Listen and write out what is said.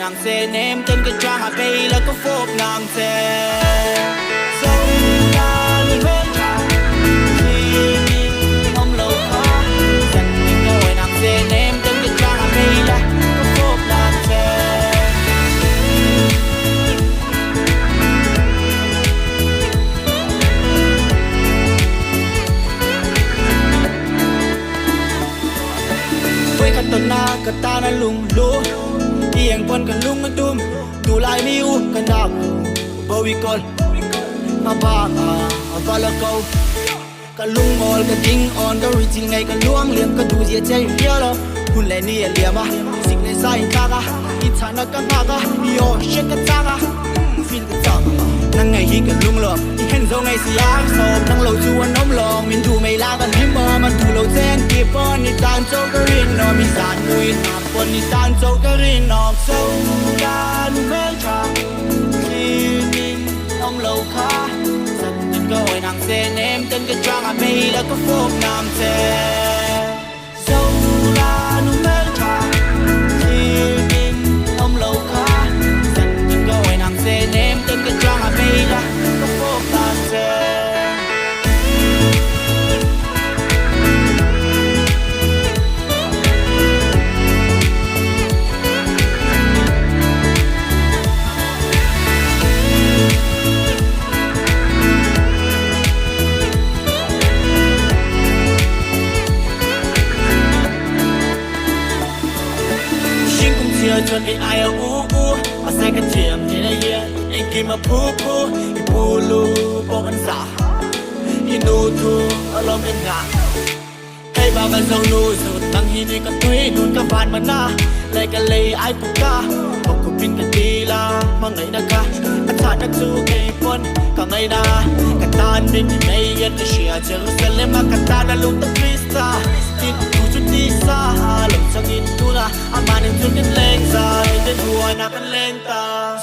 nàng xe ném tên cái trang hạ bay là có phốp nàng xe sông ta luôn bên trăng khi ông lâu khó dần những ngôi nàng xe ném tên cái trang hạ bay là có phốp nàng xe với khát tận na khát ta na lung lú yang pon kan lung atum tu lai mi u kan dak bo wi kol apa apa la ko kan lung mol kan ding on ka ri ting ngai kan luang liam kan du je chai ya lo hun le ni ya ma sing le sai ta ga i chana kan ma ga yo she ka ta ga feel ka ta nang ngai hi kan lung lo i hen zo ngai si yang so nang lo chu an nom long min du mai la kan him ma man tu lo chen ki pon ni tan cho ka rin no mi san mui na pon ni tan cho ka rin no so kan me cha khi ning ông lâu kha dần những cơ hội nàng xe ném tên cái trang à mây đã có phốp nam xe dâu la nu me cha khi ning ông lâu kha dần những cơ hội nàng xe ném tên cái trang à mây đã có phốp nam xe chọn cái ai ở mà sai cái chiếm thế này here anh kim mà pu lu bông ăn giả inu thu ở lòng bên ngã hay bao cái dâu nu rồi tăng hi đi cái túi nôn cái van mà na lại cái lấy ai cũng ca một cục pin cái đi la mà ngày na ca anh thà đắc du cái quân cả ngày na cái tan đến ngày yên cái shia Jerusalem mà cái ta đã lung tập Krista tin tu chút đi xa lòng sang in tu na aman in chút cái lên dài đến đua na cái lên ta